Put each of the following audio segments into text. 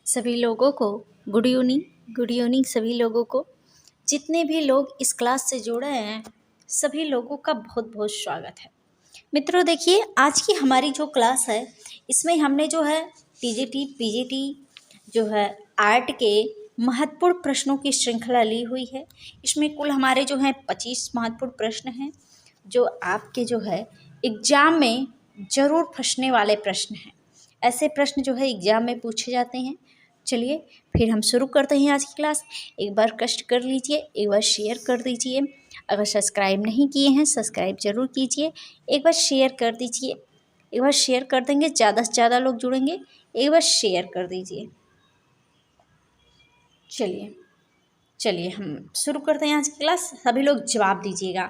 सभी लोगों को गुड इवनिंग सभी लोगों को। जितने भी लोग इस क्लास से जुड़े हैं सभी लोगों का बहुत बहुत स्वागत है। मित्रों देखिए, आज की हमारी जो क्लास है इसमें हमने जो है पीजीटी जो है आर्ट के महत्वपूर्ण प्रश्नों की श्रृंखला ली हुई है। इसमें कुल हमारे जो हैं 25 महत्वपूर्ण प्रश्न हैं जो आपके जो है एग्जाम में ज़रूर फंसने वाले प्रश्न हैं। ऐसे प्रश्न जो है एग्जाम में पूछे जाते हैं। चलिए फिर हम शुरू करते हैं आज की क्लास। एक बार कष्ट कर लीजिए, एक बार शेयर कर दीजिए। अगर सब्सक्राइब नहीं किए हैं सब्सक्राइब जरूर कीजिए। एक बार शेयर कर दीजिए, एक बार शेयर कर देंगे ज़्यादा से ज़्यादा लोग जुड़ेंगे। एक बार शेयर कर दीजिए। चलिए हम शुरू करते हैं आज की क्लास। सभी लोग जवाब दीजिएगा।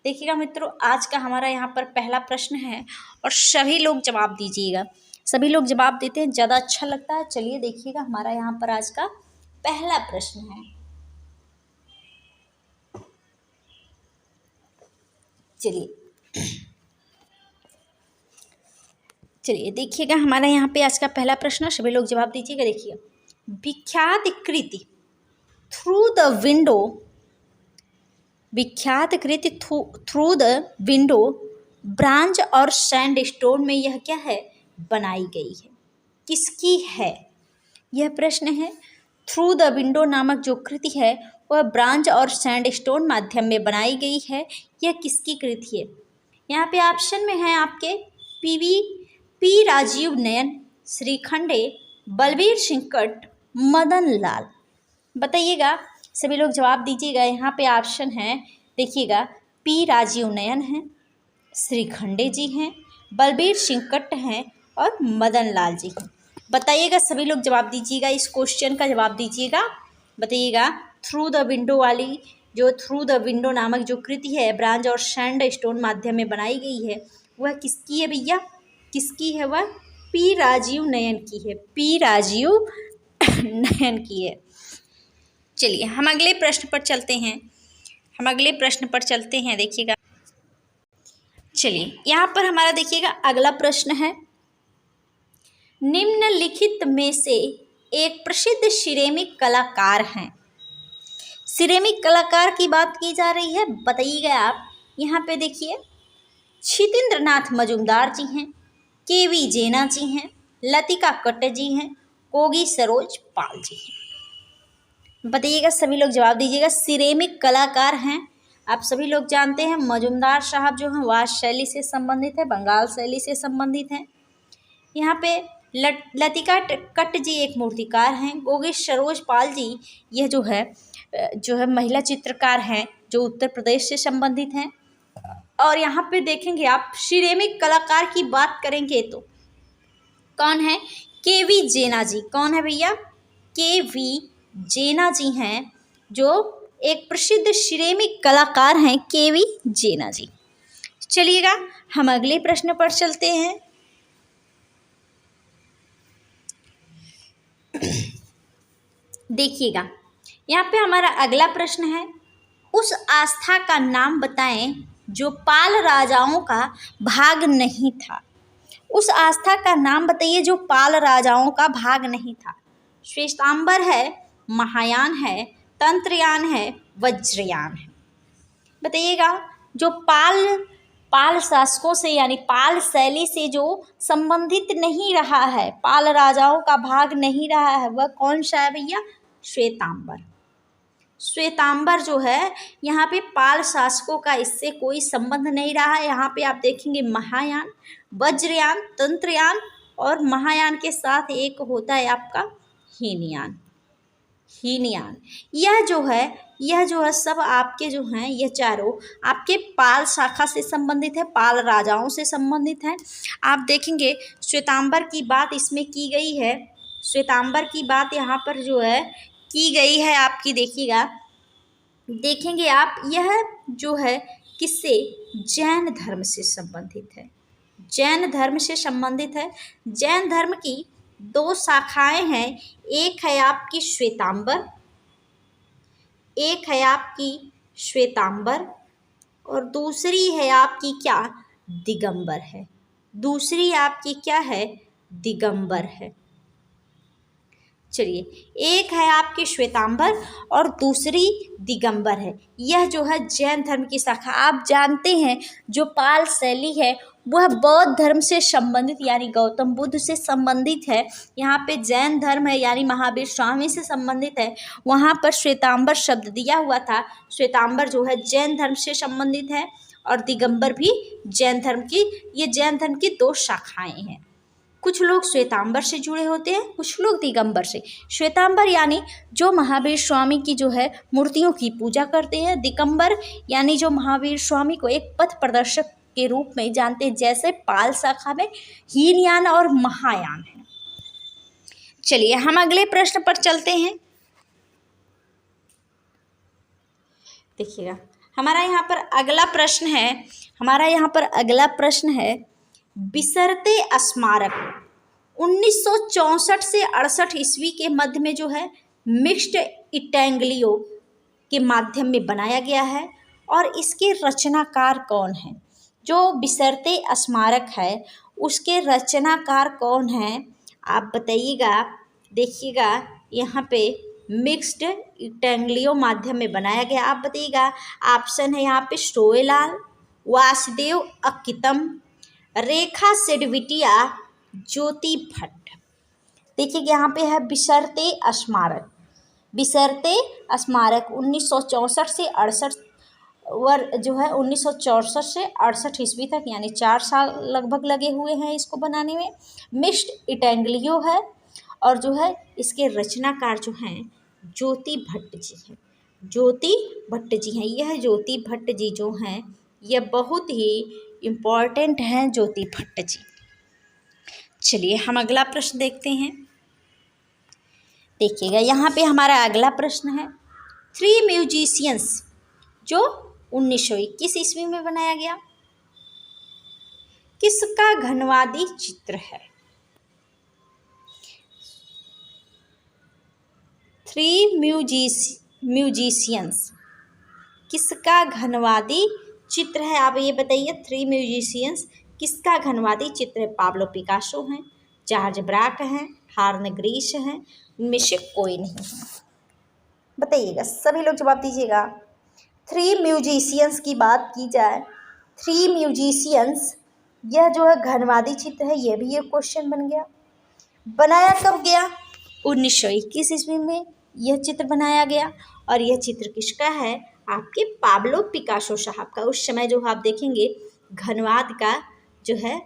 देखिएगा मित्रों, आज का हमारा यहाँ पर पहला प्रश्न है और सभी लोग जवाब दीजिएगा। सभी लोग जवाब देते हैं ज़्यादा अच्छा लगता है। चलिए देखिएगा, हमारा यहाँ पर आज का पहला प्रश्न है। चलिए देखिएगा, हमारा यहाँ पे आज का पहला प्रश्न, सभी लोग जवाब दीजिएगा। देखिए, विख्यात कृति थ्रू द विंडो ब्रांच और सैंडस्टोन में यह क्या है, बनाई गई है, किसकी है? यह प्रश्न है। थ्रू द विंडो नामक जो कृति है वह ब्रांच और सैंडस्टोन माध्यम में बनाई गई है। यह किसकी कृति है? यहाँ पे ऑप्शन में है आपके पी राजीव नयन, श्रीखंडे, बलबीर सिंह कट, मदन लाल। बताइएगा, सभी लोग जवाब दीजिएगा। यहाँ पे ऑप्शन है, देखिएगा, पी राजीव नयन हैं, श्रीखंडे जी हैं, बलबीर सिंह कट हैं और मदन लाल जी हैं। बताइएगा, सभी लोग जवाब दीजिएगा, इस क्वेश्चन का जवाब दीजिएगा। बताइएगा, थ्रू द विंडो वाली जो थ्रू द विंडो नामक जो कृति है ब्रांच और सैंड स्टोन माध्यम में बनाई गई है वह किसकी है भैया? किसकी है वह? पी राजीव नयन की है, पी राजीव नयन की है। चलिए हम अगले प्रश्न पर चलते हैं। देखिएगा, चलिए यहाँ पर हमारा देखिएगा अगला प्रश्न है। निम्नलिखित में से एक प्रसिद्ध सिरेमिक कलाकार हैं। सिरेमिक कलाकार की बात की जा रही है। बताइएगा आप। यहाँ पे देखिए, छितेंद्रनाथ मजूमदार जी हैं, केवी जेना जी हैं, लतिका कट्ट जी हैं, कोगी सरोज पाल जी हैं। बताइएगा, सभी लोग जवाब दीजिएगा। सिरेमिक कलाकार हैं, आप सभी लोग जानते हैं मजूमदार साहब जो हैं वाद शैली से संबंधित है, बंगाल शैली से संबंधित हैं। यहाँ पे लतिका कट्ट जी एक मूर्तिकार हैं, गोगी सरोज पाल जी यह जो है महिला चित्रकार हैं जो उत्तर प्रदेश से संबंधित हैं। और यहाँ पे देखेंगे आप, सिरेमिक कलाकार की बात करेंगे तो कौन है? केवी जेना जी। कौन है भैया? केवी जेना जी हैं, जो एक प्रसिद्ध सिरेमिक कलाकार हैं, केवी जेना जी। चलिएगा हम अगले प्रश्न पर चलते हैं। देखिएगा, यहाँ पे हमारा अगला प्रश्न है। उस आस्था का नाम बताएं जो पाल राजाओं का भाग नहीं था। उस आस्था का नाम बताइए जो पाल राजाओं का भाग नहीं था। श्वेतांबर है, महायान है, तंत्रयान है, वज्रयान है। बताइएगा, जो पाल शासकों से यानी पाल शैली से जो संबंधित नहीं रहा है, पाल राजाओं का भाग नहीं रहा है, वह कौन सा है भैया? श्वेतांबर। श्वेतांबर जो है, यहाँ पे पाल शासकों का इससे कोई संबंध नहीं रहा है। यहाँ पे आप देखेंगे महायान, वज्रयान, तंत्रयान और महायान के साथ एक होता है आपका हीनयान। यह जो है सब आपके जो हैं, यह चारों आपके पाल शाखा से संबंधित है, पाल राजाओं से संबंधित है। आप देखेंगे श्वेतांबर की बात इसमें की गई है। श्वेतांबर की बात यहाँ पर जो है की गई है आपकी। देखिएगा, देखेंगे आप, यह जो है किससे? जैन धर्म से संबंधित है। जैन धर्म से संबंधित है। जैन धर्म की दो शाखाएं हैं, एक है आपकी श्वेतांबर, और दूसरी है आपकी क्या? दिगंबर है। दूसरी आपकी क्या है? दिगंबर है। चलिए, एक है आपकी श्वेतांबर और दूसरी दिगंबर है। यह जो है जैन धर्म की शाखा। आप जानते हैं जो पाल शैली है वह बौद्ध धर्म से संबंधित यानी गौतम बुद्ध से संबंधित है। यहाँ पे जैन धर्म है यानी महावीर स्वामी से संबंधित है। वहाँ पर श्वेतांबर शब्द दिया हुआ था। श्वेतांबर जो है जैन धर्म से संबंधित है और दिगंबर भी जैन धर्म की, ये जैन धर्म की दो शाखाएं हैं। कुछ लोग श्वेतांबर से जुड़े होते हैं, कुछ लोग दिगंबर से। श्वेतांबर यानी जो महावीर स्वामी की जो है मूर्तियों की पूजा करते हैं। दिगंबर यानी जो महावीर स्वामी को एक पथ प्रदर्शक के रूप में जानते हैं, जैसे पाल शाखा में हीनयान और महायान है। चलिए हम अगले प्रश्न पर चलते हैं। देखिएगा हमारा यहाँ पर अगला प्रश्न है बिसरते स्मारक 1964 से 68 ईस्वी के मध्य में जो है मिक्स्ड इटैंगलियो के माध्यम में बनाया गया है और इसके रचनाकार कौन है? जो बिसरते स्मारक है उसके रचनाकार कौन है आप बताइएगा। देखिएगा यहाँ पे मिक्स्ड इटैंगलियो माध्यम में बनाया गया, आप बताइएगा। ऑप्शन है यहाँ पे श्रोएलाल, वासुदेव अक्कितम, रेखा सेडविटिया, ज्योति भट्ट। देखिए यहाँ पे है बिसरते स्मारक। बिसरते स्मारक 1964 से 68 जो है 1964 से 68 ईस्वी तक यानी 4 साल लगभग लगे हुए हैं इसको बनाने में। मिक्स्ड इटैंगलियो है और जो है इसके रचनाकार जो हैं ज्योति भट्ट जी हैं। ज्योति भट्ट जी हैं। यह ज्योति भट्ट जी जो हैं यह बहुत ही इम्पॉर्टेंट हैं ज्योति भट्ट जी। चलिए हम अगला प्रश्न देखते हैं। देखिएगा यहाँ पे हमारा अगला प्रश्न है थ्री म्यूजिशियंस जो 1921 ईस्वी में बनाया गया किसका घनवादी चित्र है? थ्री म्यूजिशियंस किसका घनवादी चित्र है? आप ये बताइए थ्री म्यूजिशियंस किसका घनवादी चित्र है? पाब्लो पिकासो हैं, जॉर्ज ब्राक हैं, हार्न ग्रीश हैं, इनमें से कोई नहीं है। बताइएगा, सभी लोग जवाब दीजिएगा। थ्री म्यूजिशियंस की बात की जाए, थ्री म्यूजिशियंस यह जो है घनवादी चित्र है, यह भी एक क्वेश्चन बन गया। बनाया कब गया? 1921 ईस्वी में यह चित्र बनाया गया और यह चित्र किसका है? आपके पाब्लो पिकासो साहब का। उस समय जो आप देखेंगे घनवाद का जो है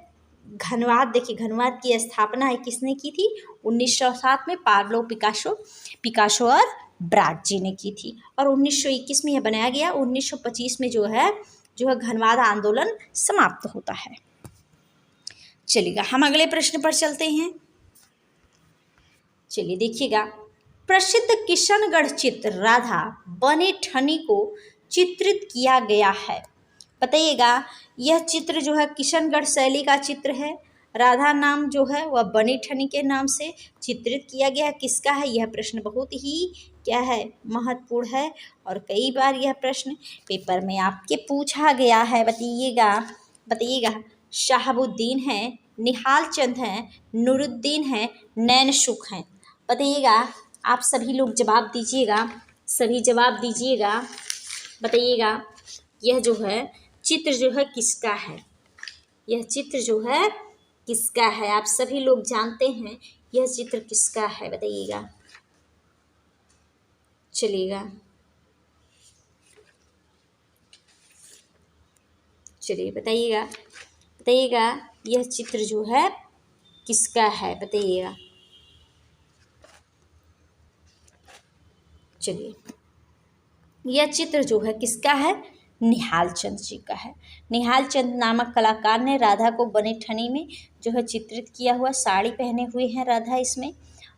घनवाद, देखिए घनवाद की स्थापना है किसने की थी? 1907 में पाब्लो पिकासो और ब्राक जी ने की थी और 1921 में यह बनाया गया। 1925 में जो है घनवाद आंदोलन समाप्त होता है। चलिएगा हम अगले प्रश्न पर चलते हैं। चलिए देखिएगा, प्रसिद्ध किशनगढ़ चित्र राधा बने ठनी को चित्रित किया गया है। बताइएगा, यह चित्र जो है किशनगढ़ शैली का चित्र है। राधा नाम जो है वह बनी ठनी के नाम से चित्रित किया गया है। किसका है? यह प्रश्न बहुत ही क्या है महत्वपूर्ण है और कई बार यह प्रश्न पेपर में आपके पूछा गया है। बताइएगा शहाबुद्दीन है, निहाल चंद हैं, नूरुद्दीन हैं, नैन सुख हैं। बताइएगा, आप सभी लोग जवाब दीजिएगा, सभी जवाब दीजिएगा। बताइएगा यह जो है चित्र जो है किसका है? यह चित्र जो है किसका है? आप सभी लोग जानते हैं यह चित्र किसका है? बताइएगा। चलिए बताइएगा यह चित्र जो है किसका है? बताइएगा। चलिए, यह चित्र जो है किसका है? निहाल चंद जी का है। निहाल चंद नामक कलाकार ने राधा को बने ठनी में जो है चित्रित किया हुआ, साड़ी पहने हुए हैं राधा इसमें।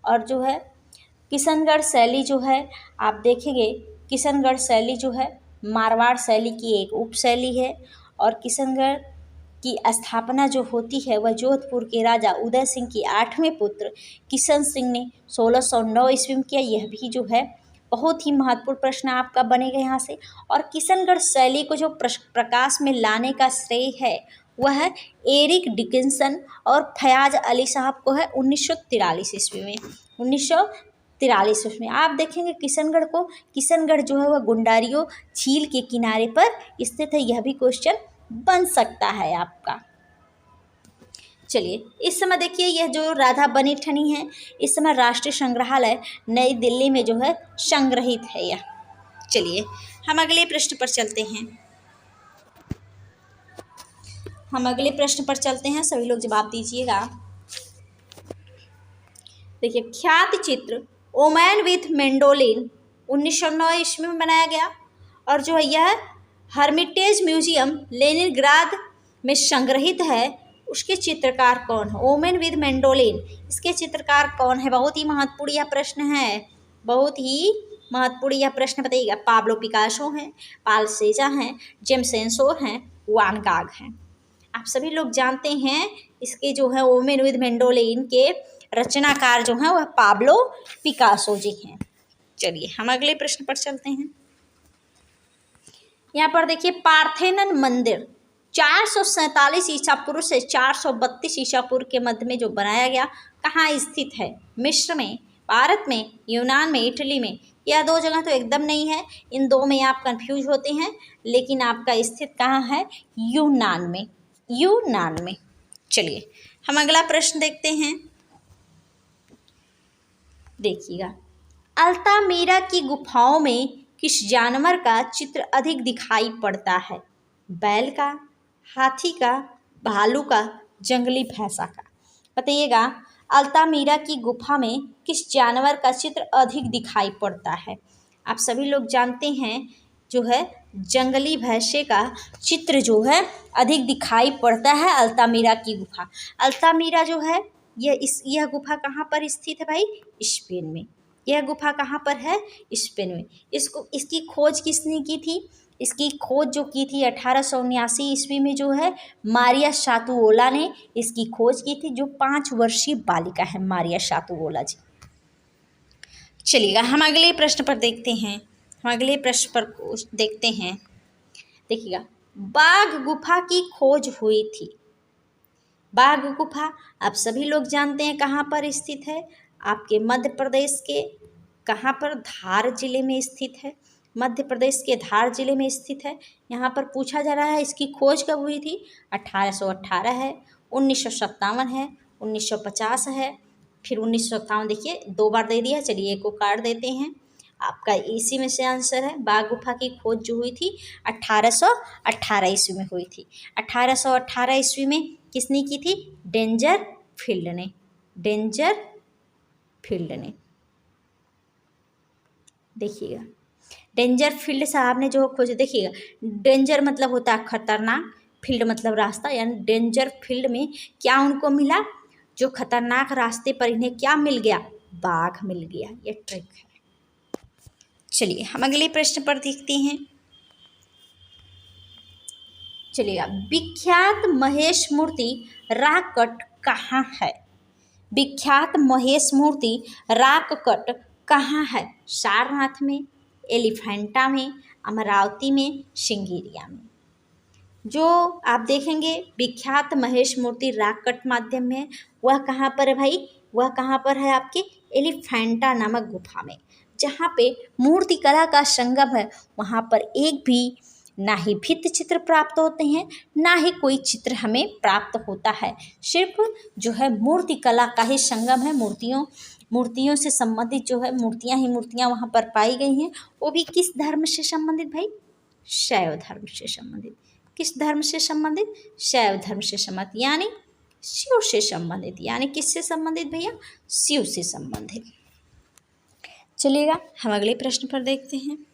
और जो है किशनगढ़ शैली जो है आप देखेंगे, किशनगढ़ शैली जो है मारवाड़ शैली की एक उप शैली है और किशनगढ़ की स्थापना जो होती है वह जोधपुर के राजा उदय सिंह की 8वें पुत्र किशन सिंह ने 1609 ईस्वी में किया। यह भी जो है बहुत ही महत्वपूर्ण प्रश्न आपका बनेगा यहाँ से। और किशनगढ़ शैली को जो प्रकाश में लाने का श्रेय है वह है एरिक डिकिंसन और फयाज अली साहब को है 1943 ईस्वी में। 43 में। आप देखेंगे किशनगढ़ जो है वह गुंडारियो झील के किनारे पर स्थित है। यह भी क्वेश्चन बन सकता है आपका। चलिए, इस समय देखिए यह जो राधा बनी ठनी है, इस समय राष्ट्रीय संग्रहालय नई दिल्ली में जो है संग्रहित है यह। चलिए, हम अगले प्रश्न पर चलते हैं। सभी लोग जवाब दीजिएगा। देखिए, ख्यात चित्र ओमैन विथ मेंडोलिन 1909 में बनाया गया, और जो है यह हर्मिटेज म्यूजियम लेनिनग्राद में संग्रहित है। उसके चित्रकार कौन है? ओमेन विद मेंडोलिन, इसके चित्रकार कौन है? बहुत ही महत्वपूर्ण यह प्रश्न है, बताइएगा। पाब्लो पिकासो हैं, पाल सेजा हैं, जेम्स सेंसोर हैं, वान गाग हैं। आप सभी लोग जानते हैं इसके जो है ओमेन विद मेंडोलिन के रचनाकार जो हैं वह पाब्लो पिकासो जी हैं। चलिए, हम अगले प्रश्न पर चलते हैं। यहाँ पर देखिए, पार्थेनन मंदिर 447 ईसा पूर्व से 432 ईसा पूर्व के मध्य में जो बनाया गया, कहाँ स्थित है? मिस्र में, भारत में, यूनान में, इटली में। यह दो जगह तो एकदम नहीं है, इन दो में आप कंफ्यूज होते हैं, लेकिन आपका स्थित कहाँ है? यूनान में। चलिए, हम अगला प्रश्न देखते हैं। देखिएगा, अल्तामीरा की गुफाओं में किस जानवर का चित्र अधिक दिखाई पड़ता है? बैल का, हाथी का, भालू का, जंगली भैंसा का। बताइएगा, अल्तामीरा की गुफा में किस जानवर का चित्र अधिक दिखाई पड़ता है? आप सभी लोग जानते हैं जो है जंगली भैंसे का चित्र जो है अधिक दिखाई पड़ता है अल्तामीरा की गुफा। अल्तामीरा जो है यह गुफा कहाँ पर स्थित है भाई? स्पेन में। यह गुफा कहाँ पर है? स्पेन में। इसकी खोज किसने की थी? इसकी खोज जो की थी 1879 ईस्वी में जो है मारिया शातुओला ने इसकी खोज की थी, जो 5 वर्षीय बालिका है मारिया शातुओला जी। चलिएगा, हम अगले प्रश्न पर देखते हैं। देखिएगा, बाघ गुफा की खोज हुई थी। बाघ गुफा आप सभी लोग जानते हैं कहाँ पर स्थित है? आपके मध्य प्रदेश के कहाँ पर? धार जिले में स्थित है। मध्य प्रदेश के धार जिले में स्थित है। यहाँ पर पूछा जा रहा है इसकी खोज कब हुई थी? 1818 है, 1957 है, 1950 है, फिर 1957। देखिए, 2 बार दे दिया। चलिए, एक को काट देते हैं। आपका इसी में से आंसर है। बाघ गुफा की खोज जो हुई थी 1818 ईस्वी में हुई थी। 1818 ईस्वी में किसने की थी? डेंजर फील्ड ने। देखिएगा, डेंजर फील्ड साहब ने जो खोज, देखिएगा, डेंजर मतलब होता है खतरनाक, फील्ड मतलब रास्ता, यानी डेंजर फील्ड में क्या उनको मिला? जो खतरनाक रास्ते पर इन्हें क्या मिल गया? बाघ मिल गया। ये ट्रिक है। चलिए, हम अगले प्रश्न पर देखते हैं। चलिएगा, विख्यात महेश मूर्ति रॉक कट कहाँ है? विख्यात महेश मूर्ति रॉक कट कहाँ है? सारनाथ में, एलिफेंटा में, अमरावती में, सिंगेरिया में। जो आप देखेंगे विख्यात महेश मूर्ति रॉक कट माध्यम में, वह कहाँ पर है भाई? वह कहाँ पर है? आपके एलिफेंटा नामक गुफा में, जहाँ पे मूर्ति कला का संगम है। वहाँ पर एक भी ना ही भित्ति चित्र प्राप्त होते हैं, ना ही कोई चित्र हमें प्राप्त होता है। सिर्फ जो है मूर्ति कला का ही संगम है। मूर्तियों से संबंधित जो है मूर्तियाँ वहाँ पर पाई गई हैं। वो भी किस धर्म से संबंधित भाई? शैव धर्म से संबंधित। किस धर्म से संबंधित? शैव धर्म से संबंधित, यानी शिव से संबंधित। यानी किससे संबंधित भैया? शिव से संबंधित। चलिएगा, हम अगले प्रश्न पर देखते हैं।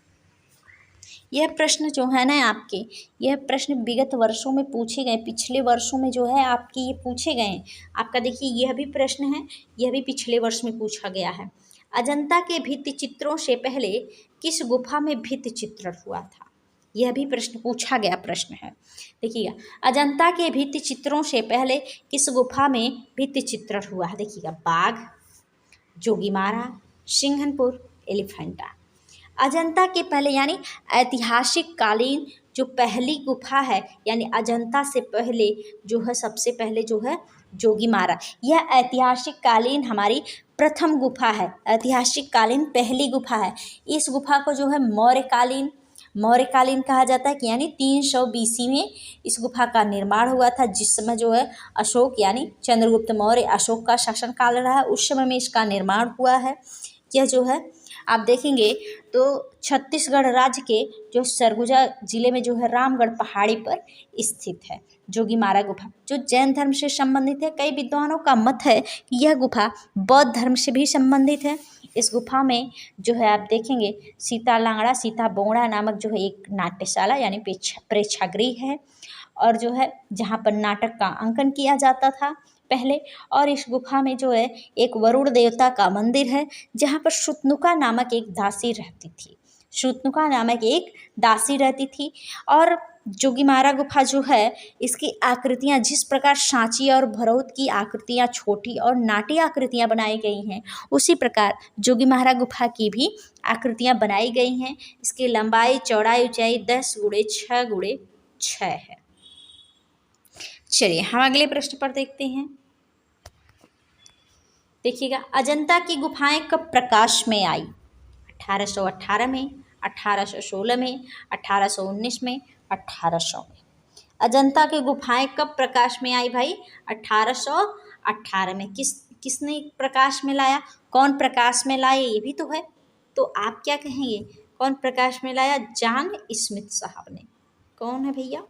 यह प्रश्न जो है ना आपके, यह प्रश्न विगत वर्षों में पूछे गए, पिछले वर्षों में जो है आपके ये पूछे गए हैं। आपका देखिए, यह भी प्रश्न है, यह भी पिछले वर्ष में पूछा गया है। अजंता के भित्ति चित्रों से पहले किस गुफा में भित्ति चित्रण हुआ था? यह भी प्रश्न पूछा गया प्रश्न है। देखिएगा, अजंता के भित्ति चित्रों से पहले किस गुफा में भित्ति चित्रण हुआ है? देखिएगा, बाघ, जोगीमारा, सिंघनपुर, एलिफेंटा। अजंता के पहले यानी ऐतिहासिक कालीन जो पहली गुफा है, यानी अजंता से पहले जो है सबसे पहले जो है जोगीमारा। यह ऐतिहासिक कालीन हमारी प्रथम गुफा है, ऐतिहासिक कालीन पहली गुफा है। इस गुफा को जो है मौर्यकालीन कहा जाता है कि यानी 300 BC में इस गुफा का निर्माण हुआ था, जिस समय जो है अशोक यानी चंद्रगुप्त मौर्य अशोक का शासनकाल रहा है, उस समय में इसका निर्माण हुआ है। यह जो है आप देखेंगे तो छत्तीसगढ़ राज्य के जो सरगुजा जिले में जो है रामगढ़ पहाड़ी पर स्थित है जोगीमारा गुफा, जो जैन धर्म से संबंधित है। कई विद्वानों का मत है कि यह गुफा बौद्ध धर्म से भी संबंधित है। इस गुफा में जो है आप देखेंगे सीता लांगड़ा सीता बोंगड़ा नामक जो है एक नाट्यशाला यानी प्रेक्षागृह है, और जो है जहाँ पर नाटक का अंकन किया जाता था पहले। और इस गुफा में जो है एक वरुण देवता का मंदिर है, जहाँ पर शुतनुका नामक एक दासी रहती थी, शुतनुका नामक एक दासी रहती थी। और जोगीमारा गुफा जो है इसकी आकृतियाँ जिस प्रकार सांची और भरौत की आकृतियाँ छोटी और नाटी आकृतियाँ बनाई गई हैं, उसी प्रकार जोगीमारा गुफा की भी आकृतियाँ बनाई गई हैं। इसकी लंबाई चौड़ाई ऊंचाई 10 × 6 × 6 है। चलिए हम अगले प्रश्न पर देखते हैं। देखिएगा, अजंता की गुफाएं कब प्रकाश में आई? 1818 में, 1816 में, 1819 में, 1800 में। अजंता की गुफाएं कब प्रकाश में आई भाई? 1818 में। किसने प्रकाश में लाया? कौन प्रकाश में लाया ये भी तो है, तो आप क्या कहेंगे? कौन प्रकाश में लाया? जॉन स्मिथ साहब ने। कौन है भैया?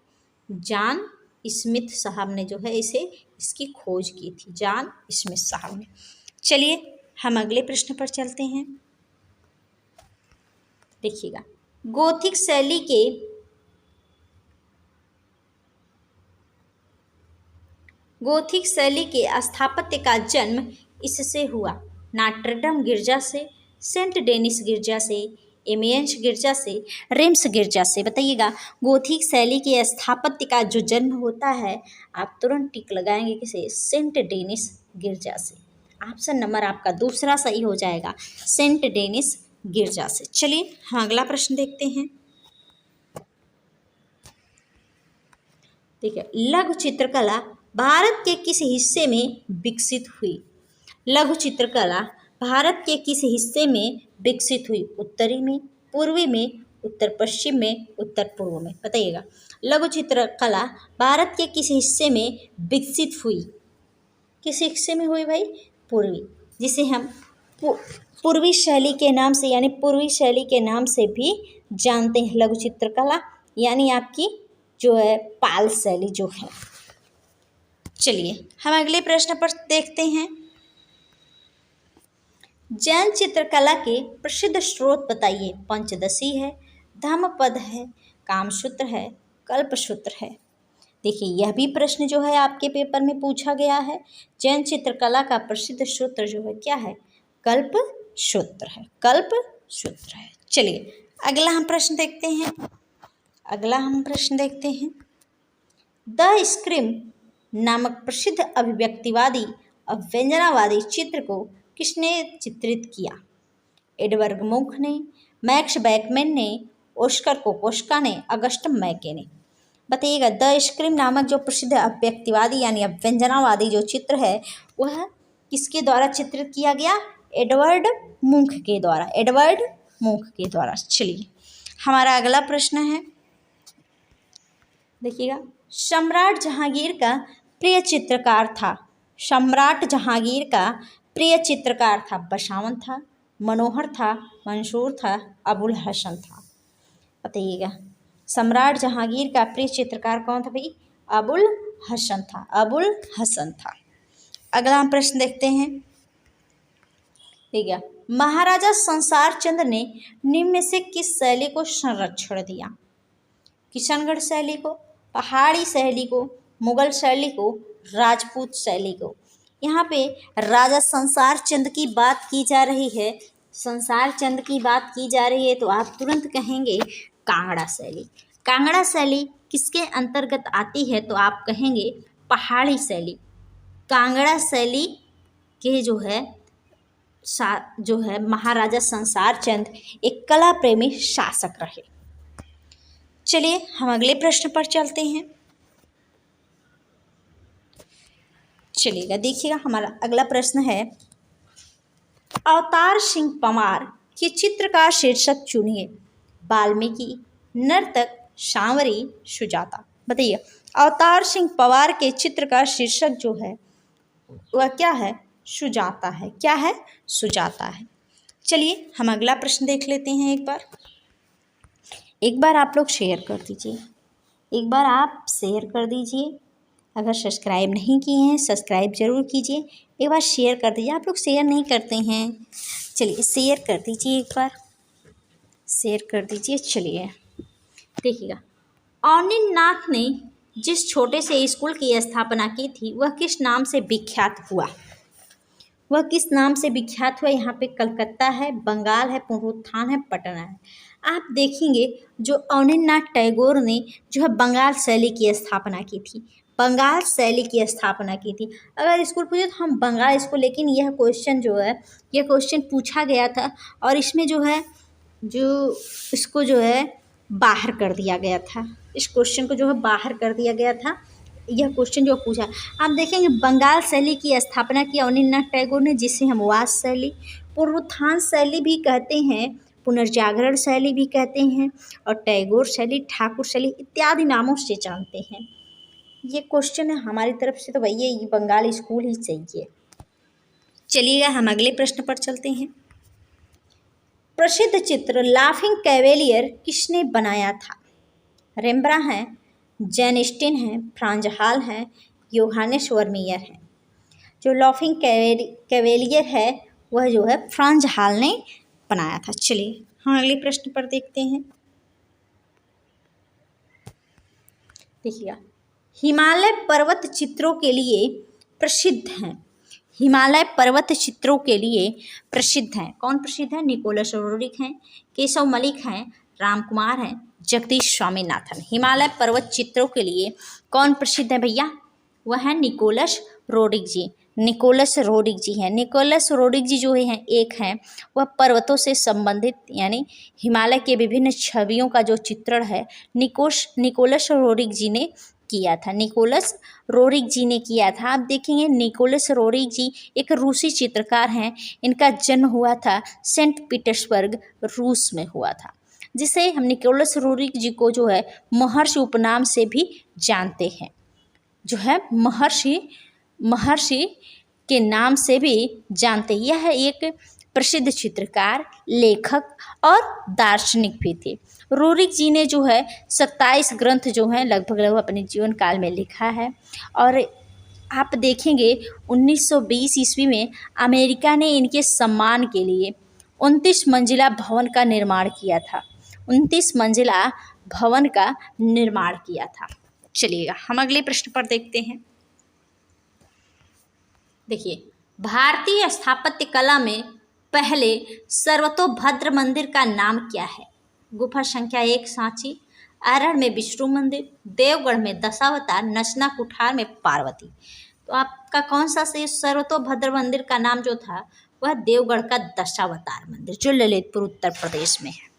जॉन स्मिथ साहब ने जो है इसकी खोज की थी, जॉन स्मिथ साहब ने। चलिए हम अगले प्रश्न पर चलते हैं। देखिएगा, गोथिक शैली के स्थापत्य का जन्म इससे हुआ। नॉटर-डेम गिरजा से, सेंट डेनिस गिरजा से, एमियंस गिरजा से, रेम्स गिरजा से। बताइएगा, गोथिक शैली के स्थापत्य का जो जन्म होता है, आप तुरंत टिक लगाएंगे किसे? सेंट डेनिस गिरजा से। ऑप्शन नंबर आपका दूसरा सही हो जाएगा, सेंट डेनिस गिरजा से। चलिए हम अगला प्रश्न देखते हैं। ठीक है, लघु चित्रकला भारत के किस हिस्से में विकसित हुई? लघु चित्रकला भारत के किस हिस्से में विकसित हुई? उत्तरी में, पूर्वी में, उत्तर पश्चिम में, उत्तर पूर्व में। बताइएगा, लघु चित्रकला भारत के किस हिस्से में विकसित हुई? किस हिस्से में हुई भाई? पूर्वी, जिसे हम पूर्वी शैली के नाम से यानी पूर्वी शैली के नाम से भी जानते हैं। लघु चित्रकला यानी आपकी जो है पाल शैली जो है। चलिए हम अगले प्रश्न पर देखते हैं। जैन चित्रकला के प्रसिद्ध स्रोत बताइए। पंचदशी है, धम्मपद है, कामसूत्र है, कल्पसूत्र है। देखिए, यह भी प्रश्न जो है आपके पेपर में पूछा गया है। जैन चित्रकला का प्रसिद्ध सूत्र जो है क्या है? कल्पसूत्र है, कल्पसूत्र है। चलिए अगला हम प्रश्न देखते हैं। द स्क्रीम नामक प्रसिद्ध अभिव्यक्तिवादी और व्यंजनावादी चित्र को किसने चित्रित किया? एडवर्ड मुंक ने, मैक्स बैकमैन ने, ऑस्कर कोकोस्का ने, अगस्टस मैके ने। बताइएगा, द स्क्रीम नामक जो प्रसिद्ध अभिव्यक्तिवादी यानी व्यंजनावादी जो चित्र है वह किसके द्वारा चित्रित किया गया? एडवर्ड मुंक के द्वारा। चलिए हमारा अगला प्रश्न है। देखिएगा, सम्राट जहांगीर का प्रिय चित्रकार था। बसावन था, मनोहर था, मंसूर था, अबुल हसन था। बताइएगा, सम्राट जहांगीर का प्रिय चित्रकार कौन था भाई? अबुल हसन था। अगला हम प्रश्न देखते हैं। ठीक है, महाराजा संसार चंद ने निम्न में से किस शैली को संरक्षण दिया? किशनगढ़ शैली को, पहाड़ी शैली को, मुगल शैली को, राजपूत शैली को। यहाँ पे राजा संसार चंद की बात की जा रही है, तो आप तुरंत कहेंगे कांगड़ा शैली। कांगड़ा शैली किसके अंतर्गत आती है? तो आप कहेंगे पहाड़ी शैली। कांगड़ा शैली के जो है महाराजा संसार चंद एक कला प्रेमी शासक रहे। चलिए हम अगले प्रश्न पर चलते हैं। चलिएगा, देखिएगा हमारा अगला प्रश्न है, अवतार सिंह पंवार के चित्र का शीर्षक चुनिए। वाल्मीकि, नर्तक, सांवरी, सुजाता। बताइए, अवतार सिंह पंवार के चित्र का शीर्षक जो है वह क्या है? सुजाता है। क्या है? सुजाता है। चलिए हम अगला प्रश्न देख लेते हैं। एक बार आप लोग शेयर कर दीजिए, एक बार आप शेयर कर दीजिए। अगर सब्सक्राइब नहीं किए हैं सब्सक्राइब जरूर कीजिए। एक बार शेयर कर दीजिए, आप लोग शेयर नहीं करते हैं। चलिए शेयर कर दीजिए, एक बार शेयर कर दीजिए। चलिए देखिएगा, अवनीनाथ ने जिस छोटे से स्कूल की स्थापना की थी वह किस नाम से विख्यात हुआ? वह किस नाम से विख्यात हुआ? यहाँ पे कलकत्ता है, बंगाल है, पुनरुत्थान है, पटना है। आप देखेंगे जो अवनीनाथ टैगोर ने जो है बंगाल शैली की स्थापना की थी, बंगाल शैली की स्थापना की थी। अगर स्कूल पूछे तो हम बंगाल स्कूल, लेकिन यह क्वेश्चन जो है यह क्वेश्चन पूछा गया था और इसमें जो है जो इसको जो है बाहर कर दिया गया था। इस क्वेश्चन को जो है बाहर कर दिया गया था। यह क्वेश्चन जो पूछा, आप देखेंगे बंगाल शैली की स्थापना की अवनीनाथ टैगोर ने, जिसे हम वाद शैली, पुनरुत्थान शैली भी कहते हैं, पुनर्जागरण शैली भी कहते हैं, और टैगोर शैली, ठाकुर शैली इत्यादि नामों से जानते हैं। ये क्वेश्चन है हमारी तरफ से, तो भैया ये बंगाल स्कूल ही चाहिए। चलिएगा हम अगले प्रश्न पर चलते हैं। प्रसिद्ध चित्र लाफिंग कैवेलियर किसने बनाया था? रेम्ब्रा है, जैन स्टीन है, फ्रांज हाल है, योहानेस वर्मियर है। जो लाफिंग कैवेलियर है वह जो है फ्रांज हाल ने बनाया था। चलिए हम अगले प्रश्न पर देखते हैं। देखिएगा, हिमालय पर्वत चित्रों के लिए प्रसिद्ध हैं। हिमालय पर्वत चित्रों के लिए प्रसिद्ध हैं। कौन प्रसिद्ध है? निकोलस रोड्रिग हैं, केशव मलिक हैं, राम कुमार हैं, जगदीश स्वामीनाथन। हिमालय पर्वत चित्रों के लिए कौन प्रसिद्ध है भैया? वह है Nicholas Rodrigue ji. Nicholas Rodrigue ji हैं। निकोलस रोड्रिग जी जो हैं एक हैं वह पर्वतों से संबंधित यानी हिमालय के विभिन्न छवियों का जो चित्रण है निकोलस रोड्रिग जी ने किया था। निकोलस रोड्रिग जी ने किया था। आप देखेंगे निकोलस रोड्रिग जी एक रूसी चित्रकार हैं। इनका जन्म हुआ था सेंट पीटर्सबर्ग, रूस में हुआ था, जिसे हम निकोलस रोड्रिग जी को जो है महर्षि उपनाम से भी जानते हैं। जो है महर्षि के नाम से भी जानते हैं। यह एक प्रसिद्ध चित्रकार, लेखक और दार्शनिक भी थे। रोड्रिग जी ने जो है 27 ग्रंथ जो हैं लगभग अपने जीवन काल में लिखा है। और आप देखेंगे 1920 ईस्वी में अमेरिका ने इनके सम्मान के लिए 29 मंजिला भवन का निर्माण किया था। 29 मंजिला भवन का निर्माण किया था। चलिएगा हम अगले प्रश्न पर देखते हैं। देखिए, भारतीय स्थापत्य कला में पहले सर्वतोभद्र मंदिर का नाम क्या है? गुफा संख्या 1 सांची, अरड़ में विष्णु मंदिर, देवगढ़ में दशावतार, नचना कुठार में पार्वती। तो आपका कौन सा से सर्वतोभद्र मंदिर का नाम जो था वह देवगढ़ का दशावतार मंदिर, जो ललितपुर उत्तर प्रदेश में है।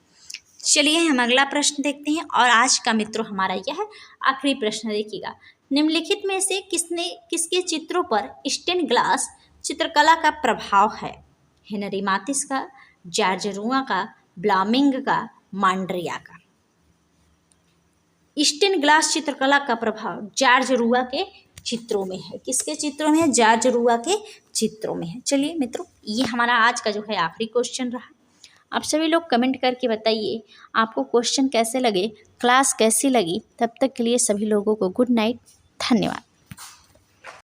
चलिए हम अगला प्रश्न देखते हैं और आज का मित्रों हमारा यह आखिरी प्रश्न देखिएगा। निम्नलिखित में से किसके चित्रों पर स्टेन ग्लास चित्रकला का प्रभाव है? हेनरी मातिस का, जॉर्ज रुआ का, ब्लामिंग का, मांड्रिया का। स्टेन ग्लास चित्रकला का प्रभाव जॉर्ज रुआ के चित्रों में है। किसके चित्रों में है? जॉर्ज रुआ के चित्रों में है। चलिए मित्रों, ये हमारा आज का जो है आखिरी क्वेश्चन रहा। आप सभी लोग कमेंट करके बताइए आपको क्वेश्चन कैसे लगे, क्लास कैसी लगी। तब तक के लिए सभी लोगों को गुड नाइट, धन्यवाद।